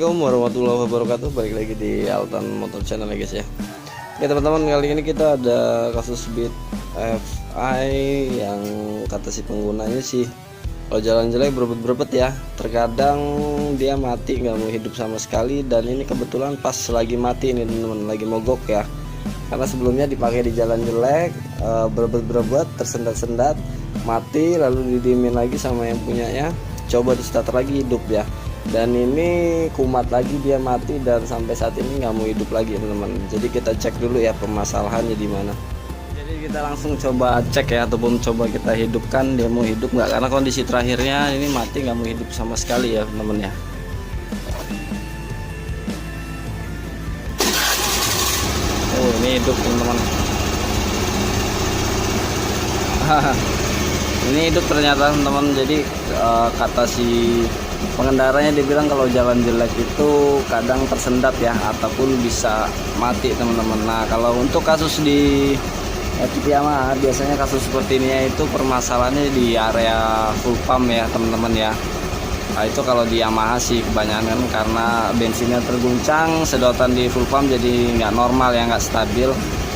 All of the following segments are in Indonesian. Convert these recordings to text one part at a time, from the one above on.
Assalamualaikum warahmatullahi wabarakatuh. Balik lagi di Altan Motor Channel ya guys ya. Oke teman-teman, kali ini kita ada kasus Beat FI yang kata si penggunanya sih kalau jalan jelek berebet-berebet ya. Terkadang dia mati nggak mau hidup sama sekali, dan ini kebetulan pas lagi mati ini teman-teman, lagi mogok ya. Karena sebelumnya dipakai di jalan jelek, berebet-berebet, tersendat-sendat, mati, lalu didiemin lagi sama yang punyanya. Coba di start lagi, hidup ya. Dan ini kumat lagi, dia mati, dan sampai saat ini nggak mau hidup lagi teman-teman. Jadi kita cek dulu ya permasalahannya di mana. Jadi kita langsung coba cek ya, ataupun coba kita hidupkan dia mau hidup nggak, karena kondisi terakhirnya ini mati, nggak mau hidup sama sekali ya teman-teman ya. Oh ini hidup teman-teman. Ini hidup ternyata teman-teman. Jadi kata si pengendaranya, dia bilang kalau jalan jelek itu kadang tersendat ya, ataupun bisa mati teman-teman. Nah kalau untuk kasus di Yamaha, biasanya kasus seperti ini itu permasalahannya di area full pump ya teman-teman ya. Nah itu kalau di Yamaha sih kebanyakan karena bensinnya terguncang, sedotan di full pump jadi nggak normal ya, nggak stabil.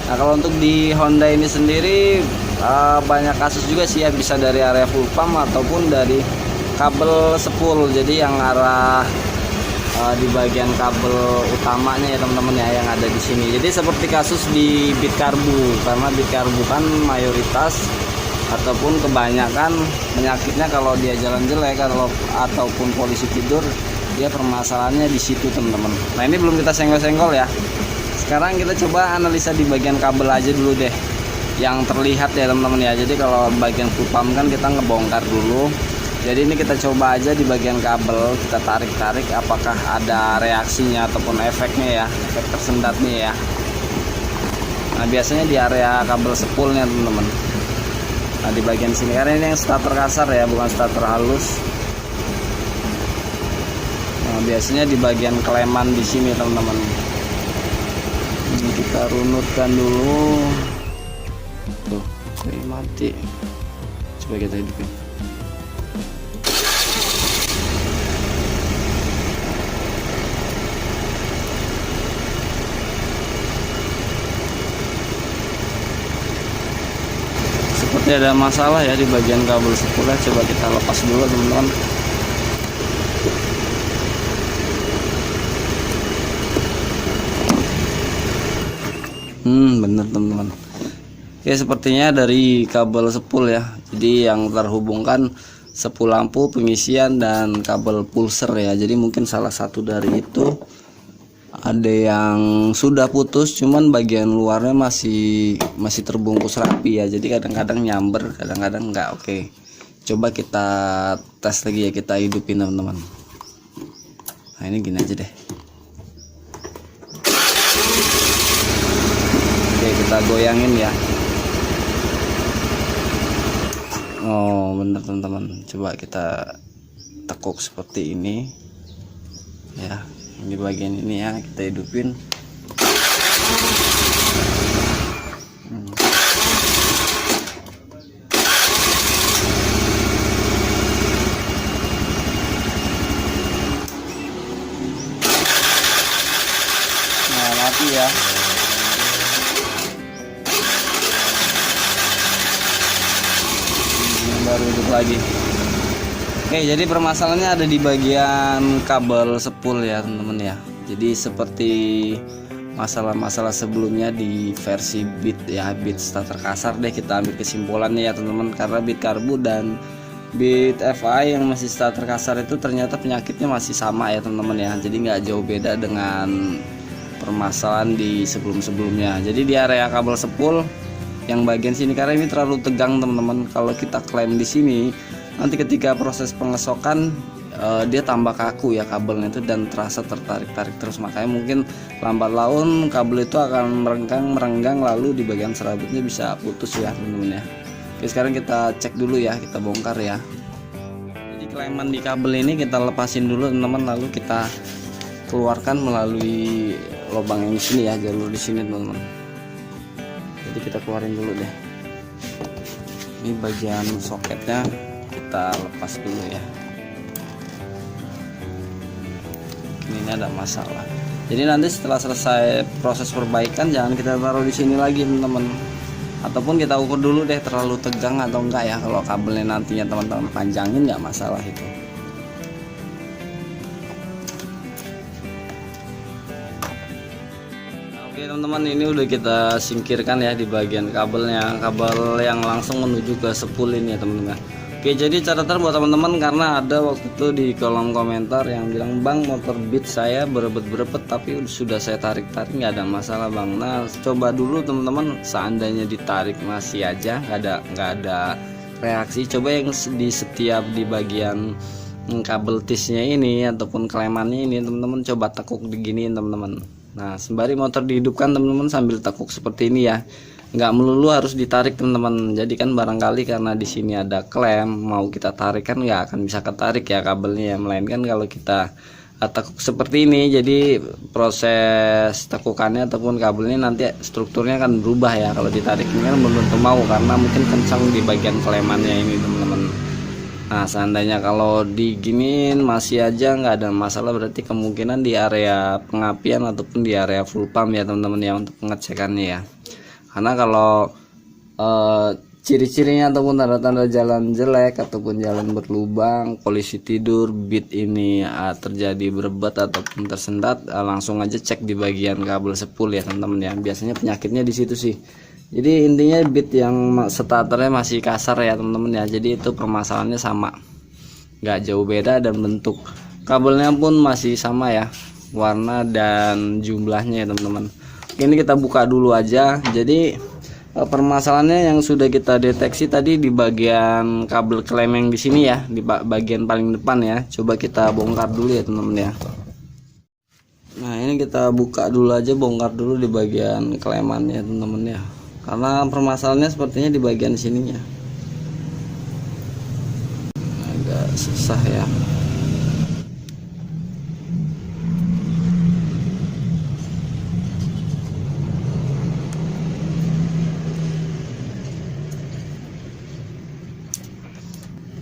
Nah kalau untuk di Honda ini sendiri banyak kasus juga sih ya, bisa dari area full pump ataupun dari kabel spool. Jadi yang arah di bagian kabel utamanya ya teman-teman ya, yang ada di sini. Jadi seperti kasus di Beat Karbu, karena Beat Karbu kan mayoritas ataupun kebanyakan penyakitnya kalau dia jalan jelek ataupun polisi tidur, dia permasalahannya di situ teman-teman. Nah ini belum kita senggol-senggol ya. Sekarang kita coba analisa di bagian kabel aja dulu deh, yang terlihat ya teman-teman ya. Jadi kalau bagian full pump kan kita ngebongkar dulu. Jadi ini kita coba aja di bagian kabel, kita tarik-tarik apakah ada reaksinya ataupun efeknya ya, efek tersendatnya ya. Nah biasanya di area kabel spoolnya teman-teman. Nah di bagian sini, karena ini yang starter kasar ya, bukan starter halus. Nah biasanya di bagian keleman di sini teman-teman. Ini kita runutkan dulu. Tuh, ini mati. Coba kita hidupin. Seperti ada masalah ya di bagian kabel spoolnya. Coba kita lepas dulu teman-teman. Bener teman-teman. Oke, sepertinya dari kabel spool ya. Jadi yang terhubungkan spool lampu, pengisian, dan kabel pulser ya. Jadi mungkin salah satu dari itu ada yang sudah putus, cuman bagian luarnya masih terbungkus rapi ya. Jadi kadang-kadang nyamber, kadang-kadang enggak. Oke, coba kita tes lagi ya, kita hidupin teman-teman. Nah ini gini aja deh. Oke, kita goyangin ya. Oh bener teman-teman, coba kita tekuk seperti ini ya. Di bagian ini ya kita hidupin. Nah mati ya. Ini baru hidup lagi. Oke, jadi permasalahannya ada di bagian kabel spool ya teman-teman ya. Jadi seperti masalah-masalah sebelumnya di versi Beat ya, Beat starter kasar deh, kita ambil kesimpulannya ya teman-teman. Karena Beat Karbu dan Beat FI yang masih starter kasar itu ternyata penyakitnya masih sama ya teman-teman ya. Jadi nggak jauh beda dengan permasalahan di sebelum-sebelumnya. Jadi di area kabel spool yang bagian sini, karena ini terlalu tegang teman-teman. Kalau kita klaim di sini, nanti ketika proses pengesokan dia tambah kaku ya kabelnya itu, dan terasa tertarik-tarik terus. Makanya mungkin lambat laun kabel itu akan merenggang, lalu di bagian serabutnya bisa putus ya teman-teman ya. Oke, sekarang kita cek dulu ya, kita bongkar ya. Jadi keleman di kabel ini kita lepasin dulu teman-teman, lalu kita keluarkan melalui lubang yang di sini ya, jalur di sini teman-teman. Jadi kita keluarin dulu deh. Ini bagian soketnya kita lepas dulu ya. ini ada masalah. Jadi nanti setelah selesai proses perbaikan jangan kita taruh di sini lagi teman-teman, ataupun kita ukur dulu deh terlalu tegang atau enggak ya. Kalau kabelnya nantinya teman-teman panjangin nggak masalah itu. Oke teman-teman, ini udah kita singkirkan ya di bagian kabelnya, kabel yang langsung menuju ke spool ini ya teman-teman. Oke, jadi catatan buat teman-teman, karena ada waktu itu di kolom komentar yang bilang, "Bang, motor Beat saya berebet-berebet tapi sudah saya tarik-tarik nggak ada masalah Bang." Nah, coba dulu teman-teman, seandainya ditarik masih aja nggak ada reaksi, coba yang di setiap di bagian kabel tisnya ini ataupun klemannya ini teman-teman coba tekuk diginiin teman-teman. Nah, sembari motor dihidupkan teman-teman sambil tekuk seperti ini ya. Nggak melulu harus ditarik teman-teman. Jadi kan barangkali karena di sini ada klem, mau kita tarik kan nggak akan bisa ketarik ya kabelnya ya. Melainkan kalau kita tekuk seperti ini, jadi proses tekukannya ataupun kabelnya nanti strukturnya akan berubah ya. Kalau ditarik ini kan belum tentu mau, karena mungkin kencang di bagian klemannya ini teman-teman. Nah, seandainya kalau diginiin masih aja nggak ada masalah, berarti kemungkinan di area pengapian ataupun di area full pump ya teman-teman ya, untuk pengecekannya ya. Karena kalau ciri-cirinya ataupun tanda-tanda jalan jelek ataupun jalan berlubang, polisi tidur, beat ini terjadi berebet ataupun tersendat, langsung aja cek di bagian kabel spool ya teman-teman ya. Biasanya penyakitnya di situ sih. Jadi intinya beat yang starternya masih kasar ya teman-teman ya. Jadi itu permasalahannya sama, nggak jauh beda, dan bentuk kabelnya pun masih sama ya, warna dan jumlahnya ya teman-teman. Ini kita buka dulu aja. Jadi permasalahannya yang sudah kita deteksi tadi di bagian kabel klem yang di sini ya, di bagian paling depan ya. Coba kita bongkar dulu ya teman-teman ya. Nah, ini kita buka dulu aja, bongkar dulu di bagian klemannya teman-teman ya. Karena permasalahannya sepertinya di bagian sininya. Agak susah ya.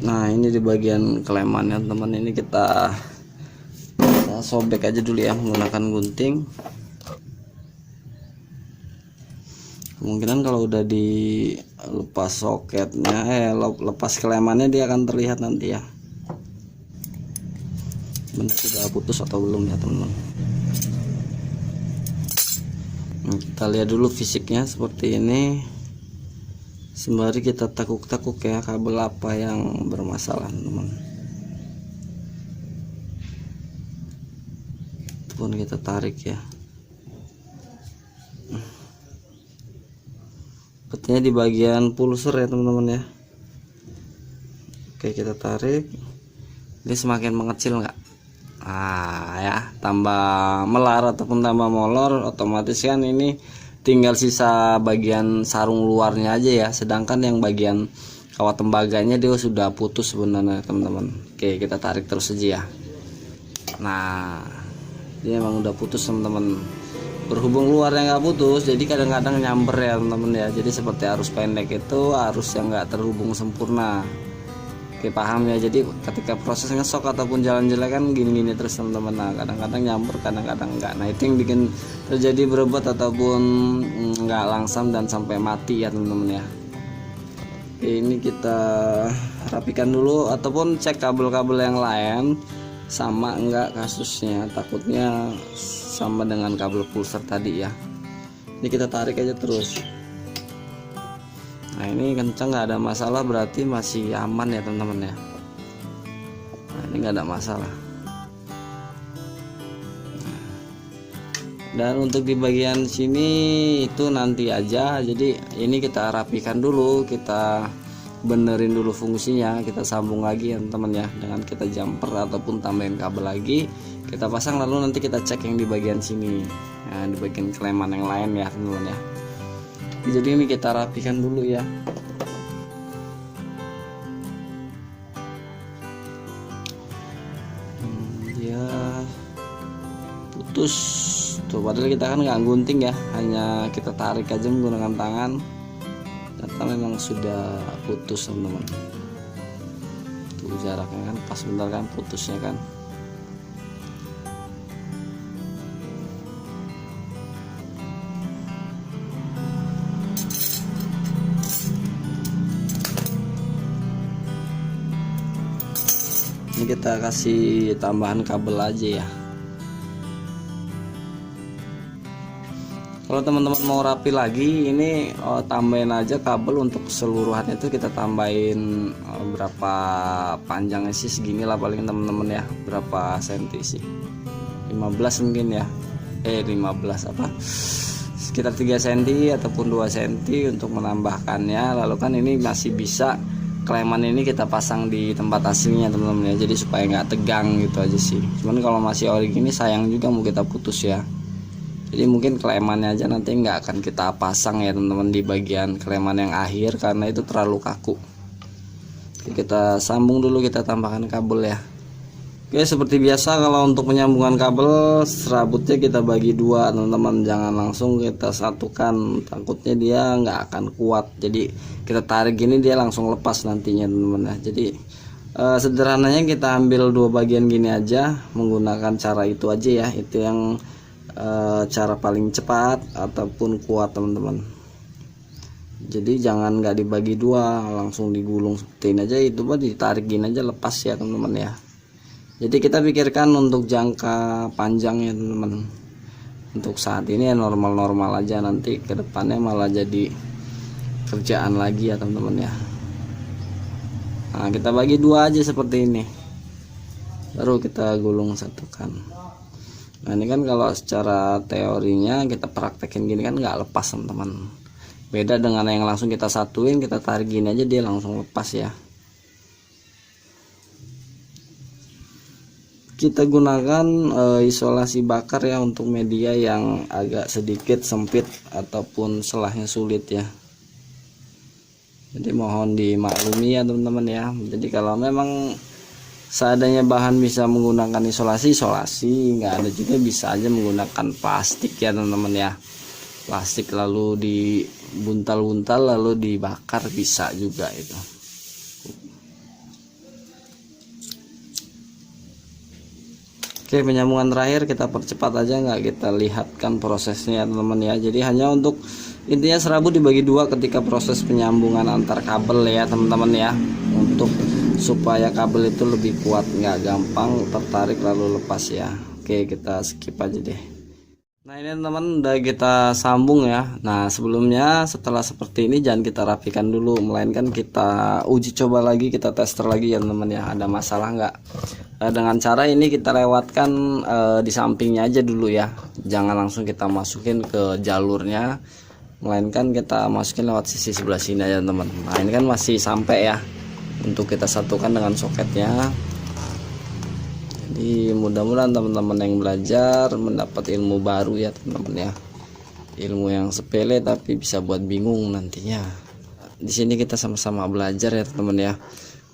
Nah, ini di bagian klemannya teman, ini kita sobek aja dulu ya menggunakan gunting. Kemungkinan kalau udah dilepas soketnya, lepas klemannya, dia akan terlihat nanti ya benar sudah putus atau belum ya teman-teman. Nah, kita lihat dulu fisiknya seperti ini. Sembari kita tekuk-tekuk ya kabel apa yang bermasalah teman-teman. Pun kita tarik ya. Sepertinya di bagian pulser ya teman-teman ya. Oke, kita tarik. Ini semakin mengecil nggak? Ya, tambah melar ataupun tambah molor, otomatis kan ini tinggal sisa bagian sarung luarnya aja ya, sedangkan yang bagian kawat tembaganya dia sudah putus sebenarnya teman-teman. Oke, kita tarik terus aja ya. Nah, dia emang udah putus teman-teman. Berhubung luarnya nggak putus, jadi kadang-kadang nyamber ya teman-teman ya. Jadi seperti arus pendek itu arus yang nggak terhubung sempurna. Oke, paham ya. Jadi ketika proses ngesok ataupun jalan jelek kan gini-gini terus teman-teman. Nah, kadang-kadang nyamber, kadang-kadang enggak. Nah, itu yang bikin terjadi berebut ataupun nggak langsam dan sampai mati ya teman-teman ya. Oke, ini kita rapikan dulu ataupun cek kabel-kabel yang lain sama enggak kasusnya. Takutnya sama dengan kabel pulser tadi ya. Ini kita tarik aja terus. Nah, ini kencang nggak ada masalah, berarti masih aman ya teman-teman ya. Nah, ini nggak ada masalah. Dan untuk di bagian sini itu nanti aja. Jadi ini kita rapikan dulu, kita benerin dulu fungsinya, kita sambung lagi ya teman-teman ya, dengan kita jumper ataupun tambahin kabel lagi, kita pasang, lalu nanti kita cek yang di bagian sini. Nah, di bagian kleman yang lain ya teman-teman ya. Jadi ini kita rapikan dulu ya. Dia putus tuh, padahal kita kan nggak gunting ya, hanya kita tarik aja menggunakan tangan. Ternyata memang sudah putus teman-teman. Tuh jaraknya kan pas, bentar kan putusnya kan. Ini kita kasih tambahan kabel aja ya. Kalau teman-teman mau rapi lagi, ini tambahin aja kabel untuk keseluruhannya itu kita tambahin berapa panjangnya sih, segini lah paling teman-teman ya. Berapa senti sih? 15 mungkin ya. 15 apa? Sekitar 3 cm ataupun 2 cm untuk menambahkannya. Lalu kan ini masih bisa kleman ini kita pasang di tempat aslinya teman-teman ya, jadi supaya nggak tegang gitu aja sih. Cuman kalau masih ori gini sayang juga mau kita putus ya, jadi mungkin klemannya aja nanti nggak akan kita pasang ya teman-teman di bagian kleman yang akhir karena itu terlalu kaku. Oke, kita sambung dulu, kita tambahkan kabel ya. Oke, seperti biasa kalau untuk penyambungan kabel serabutnya kita bagi dua teman-teman, jangan langsung kita satukan, takutnya dia nggak akan kuat. Jadi kita tarik gini dia langsung lepas nantinya teman-teman ya. Jadi sederhananya kita ambil dua bagian gini aja menggunakan cara itu aja ya, itu yang cara paling cepat ataupun kuat teman-teman. Jadi jangan nggak dibagi dua, langsung digulung seperti ini aja, itu mah ditarik gini aja lepas ya teman-teman ya. Jadi kita pikirkan untuk jangka panjang ya teman-teman. Untuk saat ini ya normal-normal aja, nanti ke depannya malah jadi kerjaan lagi ya teman-teman ya. Nah, kita bagi dua aja seperti ini, baru kita gulung satukan. Nah ini kan kalau secara teorinya kita praktekin gini kan nggak lepas teman-teman. Beda dengan yang langsung kita satuin, kita tarik gini aja dia langsung lepas ya. Kita gunakan isolasi bakar ya untuk media yang agak sedikit sempit ataupun selahnya sulit ya. Jadi mohon dimaklumi ya teman-teman ya. Jadi kalau memang seadanya bahan bisa menggunakan isolasi, nggak ada juga bisa aja menggunakan plastik ya teman-teman ya. Plastik lalu dibuntal-buntal lalu dibakar bisa juga itu. Oke, penyambungan terakhir kita percepat aja, nggak kita lihatkan prosesnya teman-teman ya. Jadi hanya untuk intinya serabut dibagi dua ketika proses penyambungan antar kabel ya teman-teman ya, untuk supaya kabel itu lebih kuat, nggak gampang tertarik lalu lepas ya. Oke, kita skip aja deh. Nah ini teman-teman udah kita sambung ya. Nah sebelumnya setelah seperti ini jangan kita rapikan dulu, melainkan kita uji coba lagi, kita tester lagi ya teman-teman ya, ada masalah nggak. Dengan cara ini kita lewatkan di sampingnya aja dulu ya, jangan langsung kita masukin ke jalurnya, melainkan kita masukin lewat sisi sebelah sini aja teman. Nah ini kan masih sampai ya, untuk kita satukan dengan soketnya. Jadi mudah-mudahan teman-teman yang belajar mendapat ilmu baru ya teman-teman ya, ilmu yang sepele tapi bisa buat bingung nantinya. Di sini kita sama-sama belajar ya teman-teman ya,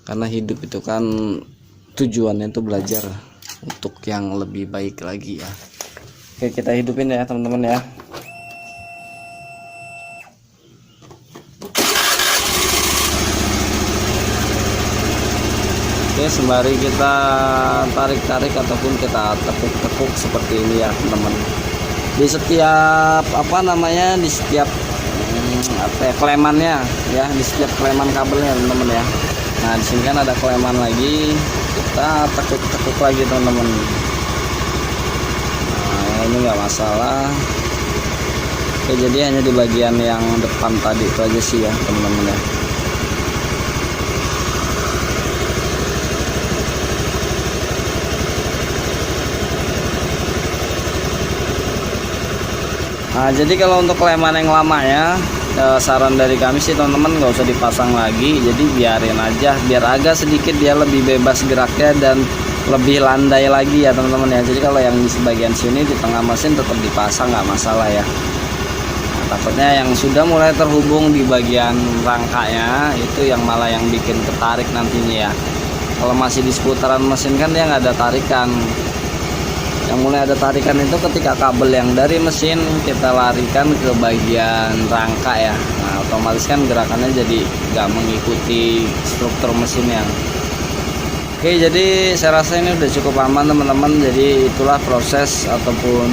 karena hidup itu kan tujuannya itu belajar untuk yang lebih baik lagi ya. Oke, kita hidupin ya teman-teman ya. Oke, sembari kita tarik-tarik ataupun kita tekuk-tekuk seperti ini ya teman-teman. Di setiap di setiap klemannya ya, di setiap kleman kabelnya teman-teman ya. Nah di sini kan ada kleman lagi, kita tekuk-tekuk lagi teman-teman. Nah ini nggak masalah. Oke, jadi hanya di bagian yang depan tadi itu aja sih ya teman-teman ya. Nah jadi kalau untuk kleman yang lamanya saran dari kami sih teman-teman nggak usah dipasang lagi, jadi biarin aja, biar agak sedikit dia lebih bebas geraknya dan lebih landai lagi ya teman-teman ya. Jadi kalau yang di bagian sini di tengah mesin tetap dipasang, nggak masalah ya. Nah, takutnya yang sudah mulai terhubung di bagian rangkanya itu yang malah yang bikin ketarik nantinya ya. Kalau masih di seputaran mesin kan dia nggak ada tarikan. Yang mulai ada tarikan itu ketika kabel yang dari mesin kita larikan ke bagian rangka ya. Nah otomatis kan gerakannya jadi nggak mengikuti struktur mesin yang. Oke, jadi saya rasa ini udah cukup aman teman-teman. Jadi itulah proses ataupun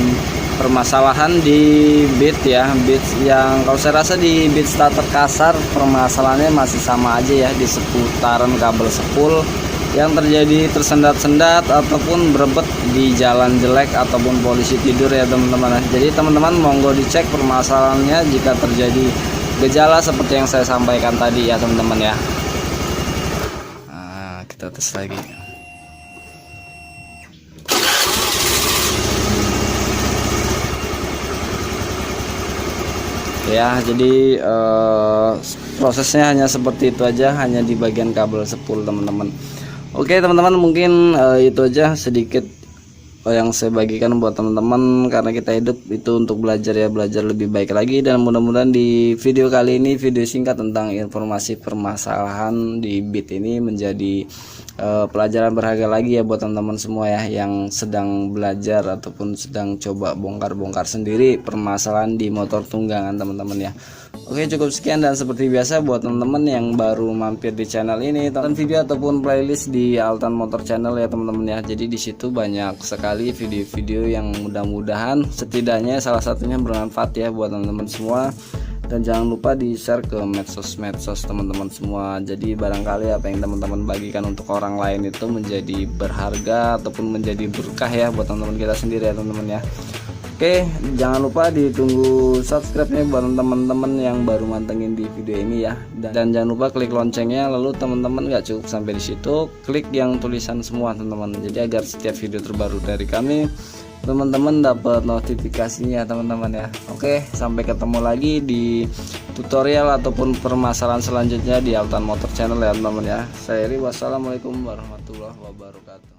permasalahan di bit ya, bit yang kalau saya rasa di bit starter kasar permasalahannya masih sama aja ya, di seputaran kabel spool yang terjadi tersendat-sendat ataupun berebet di jalan jelek ataupun polisi tidur ya teman-teman. Jadi teman-teman monggo dicek permasalahannya jika terjadi gejala seperti yang saya sampaikan tadi ya teman-teman ya. Nah, kita tes lagi. Ya, jadi prosesnya hanya seperti itu aja, hanya di bagian kabel spool teman-teman. Oke teman-teman, mungkin itu aja sedikit yang saya bagikan buat teman-teman, karena kita hidup itu untuk belajar ya, belajar lebih baik lagi. Dan mudah-mudahan di video kali ini, video singkat tentang informasi permasalahan di Beat ini menjadi pelajaran berharga lagi ya buat teman-teman semua ya, yang sedang belajar ataupun sedang coba bongkar-bongkar sendiri permasalahan di motor tunggangan teman-teman ya. Oke, cukup sekian, dan seperti biasa buat teman-teman yang baru mampir di channel ini, tonton video ataupun playlist di Altan Motor Channel ya teman-teman ya. Jadi di situ banyak sekali video-video yang mudah-mudahan setidaknya salah satunya bermanfaat ya buat teman-teman semua. Dan jangan lupa di share ke medsos-medsos teman-teman semua. Jadi barangkali apa yang teman-teman bagikan untuk orang lain itu menjadi berharga ataupun menjadi berkah ya buat teman-teman kita sendiri ya teman-teman ya. Oke, jangan lupa ditunggu subscribe-nya buat teman-teman yang baru mantengin di video ini ya. Dan jangan lupa klik loncengnya. Lalu teman-teman gak cukup sampai di situ, klik yang tulisan semua teman-teman. Jadi agar setiap video terbaru dari kami teman-teman dapat notifikasinya teman-teman ya. Oke, sampai ketemu lagi di tutorial ataupun permasalahan selanjutnya di Altan Motor Channel ya teman-teman ya. Saya Eri, wassalamualaikum warahmatullahi wabarakatuh.